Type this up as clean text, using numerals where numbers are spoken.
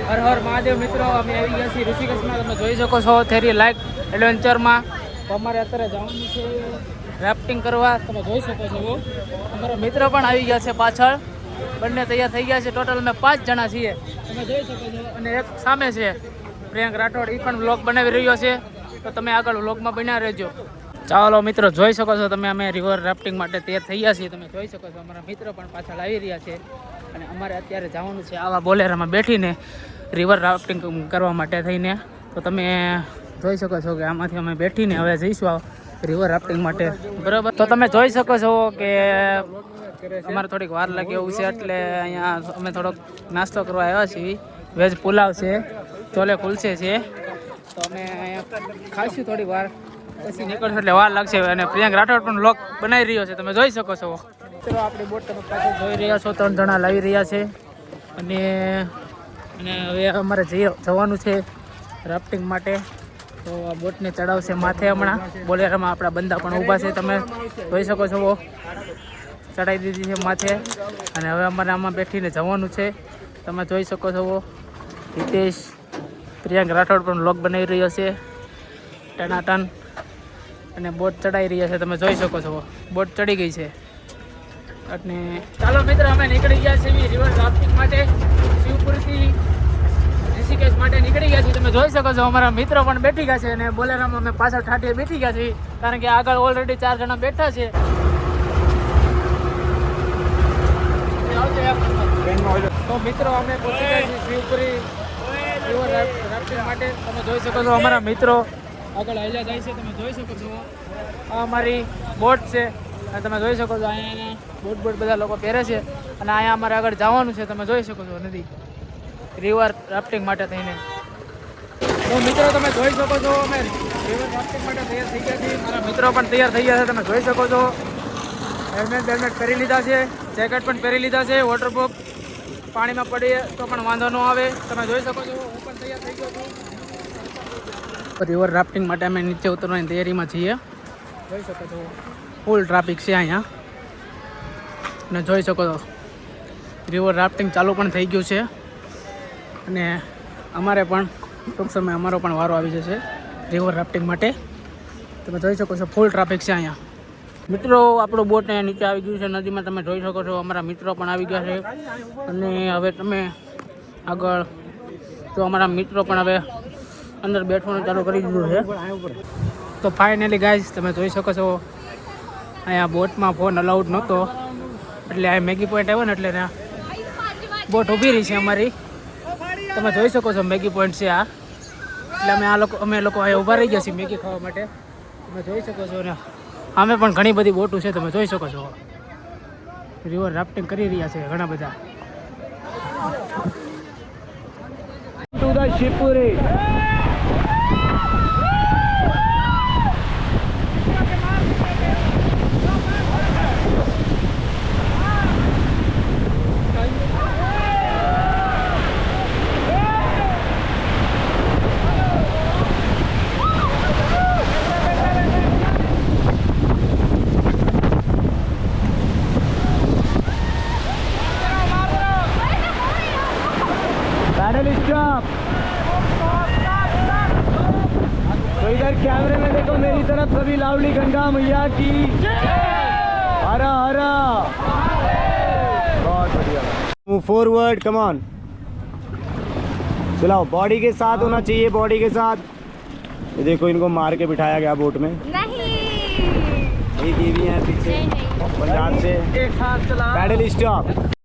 હર હર મહાદેવ મિત્રો, અમે આવી ગયા છીએ ઋષિકેશમાં. તમે જોઈ શકો છો થેરી લાઈક એડવેન્ચરમાં. તો અમારે અત્યારે જવાનું છે રાફ્ટિંગ કરવા. તમે જોઈ શકો છો અમારા મિત્ર પણ આવી ગયા છે પાછળ. બંને તૈયાર થઈ ગયા છે. ટોટલ અમે 5 જણા છીએ, તમે જોઈ શકો છો. અને એક સામે છે પ્રિયંક રાઠોડ, એ પણ વ્લોગ બનાવી રહ્યો છે. તો તમે આગળ વ્લોગમાં બન્યા રહેજો. ચાલો મિત્રો, જોઈ શકો છો તમે, અમે રિવર રાફ્ટિંગ માટે તૈયાર થઈ ગયા છીએ. તમે જોઈ શકો છો અમારા મિત્ર પણ પાછળ આવી રહ્યા છે. અને અમારે અત્યારે જવાનું છે આવા બોલેરામાં બેઠીને રિવર રાફ્ટિંગ કરવા માટે થઈને. તો તમે જોઈ શકો છો કે આમાંથી અમે બેઠીને હવે જઈશું રિવર રાફ્ટિંગ માટે, બરાબર. તો તમે જોઈ શકો છો કે અમારે થોડીક વાર લાગે એવું છે, એટલે અહીંયા અમે થોડોક નાસ્તો કરવા આવ્યા છીએ. વેજ પુલાવ છે, ચોલે કુલચે છે. તો અમે અહીંયા ખાઈશું થોડી વાર, પછી નીકળશું એટલે વાર લાગશે. અને પ્રિયંક રાઠોડ પણ વ્લોગ બનાવી રહ્યો છે, તમે જોઈ શકો છો. મિત્રો આપણી બોટ તમે પાછળ જોઈ રહ્યા છો, 3 જણા લાવી રહ્યા છે. અને હવે અમારે જવાનું છે રાફ્ટિંગ માટે. તો આ બોટને ચડાવશે માથે હમણાં. બોલેરામાં આપણા બંદા પણ ઊભા છે, તમે જોઈ શકો છો. ચડાવી દીધી છે માથે. અને હવે અમારે આમાં બેઠીને જવાનું છે, તમે જોઈ શકો છો. હિતેશ, પ્રિયંક રાઠોડ પણ વ્લોગ બનાવી રહ્યો છે ટનાટન. અને બોટ ચડાવી રહ્યા છે, તમે જોઈ શકો છો. બોટ ચડી ગઈ છે. અને ચાલો મિત્રો, અમે નીકળી ગયા છીએ રિવર રાફ્ટિંગ માટે. શિવપુરથી ઋષિકેશ માટે નીકળી ગયા છીએ. તમે જોઈ શકો છો અમારા મિત્રો પણ બેઠી ગયા છે. અને બોલેરામાં અમે પાછળ ઠાઠીએ બેઠી ગયા છીએ, કારણ કે આગળ ઓલરેડી 4 જણા બેઠા છે. તો મિત્રો અમે પહોંચી ગયા છીએ શિવપુરી રિવર રાફ્ટિંગ માટે. તમે જોઈ શકો છો અમારા મિત્રો આગળ હાલ્યા જાય છે, તમે જોઈ શકો છો. આ અમારી બોટ છે, અને તમે જોઈ શકો છો અહીંયા બોટ બધા લોકો પહેરે છે. અને અહીંયા અમારે આગળ જવાનું છે, તમે જોઈ શકો છો નદી રિવર રાફ્ટિંગ માટે થઈને. તો મિત્રો તમે જોઈ શકો છો અમે રિવર રાફ્ટિંગ માટે તૈયાર થઈ ગયા છીએ. મારા મિત્રો પણ તૈયાર થઈ ગયા છે, તમે જોઈ શકો છો. હેલ્મેટ પહેરી લીધા છે, જેકેટ પણ પહેરી લીધા છે, વોટરપ્રૂફ. પાણીમાં પડીએ તો પણ વાંધો ન આવે, તમે જોઈ શકો છો. હું પણ તૈયાર થઈ ગયો છું. રિવર રાફ્ટિંગ માટે અમે નીચે ઉતરવાની તૈયારીમાં છીએ. જોઈ શકો છો ફૂલ ટ્રાફિક છે અહીંયા. અને જોઈ શકો છો રિવર રાફ્ટિંગ ચાલુ પણ થઈ ગયું છે. અને અમારે પણ ટૂંક સમય અમારો પણ વારો આવી જશે રિવર રાફ્ટિંગ માટે. તમે જોઈ શકો છો ફૂલ ટ્રાફિક છે અહીંયા. મિત્રો આપણું બોટ નીચે આવી ગયું છે નદીમાં, તમે જોઈ શકો છો. અમારા મિત્રો પણ આવી ગયા છે. અને હવે તમે આગળ તો અમારા મિત્રો પણ હવે અંદર બેઠવાનું ચાલુ કરી દીધું છે. તો ફાઇનલી ગાઈઝ તમે જોઈ શકો છો અહીંયા બોટમાં ફોન અલાઉડ નહોતો, એટલે આ મેગી પોઈન્ટ આવ્યો ને એટલે ત્યાં બોટ ઊભી રહી છે અમારી. તમે જોઈ શકો છો મેગી પોઈન્ટ છે આ. એટલે અમે લોકો અહીંયા ઊભા રહી ગયા છીએ મેગી ખાવા માટે. તમે જોઈ શકો છો ને અમે પણ ઘણી બધી બોટો છે, તમે જોઈ શકો છો. રિવર રાફ્ટિંગ કરી રહ્યા છે ઘણા બધા. To the Shivpuri. तो इधर कैमरे में देखो मेरी तरफ सभी लावली गंगा मैया की हरा हरा. बहुत बढ़िया. Move forward, come on. चलाओ. बॉडी के साथ होना चाहिए, बॉडी के साथ. ये देखो इनको मार के बिठाया गया बोट में. नहीं, एक ये भी है पीछे पंजाब से. एक साथ चला. Pedal stop.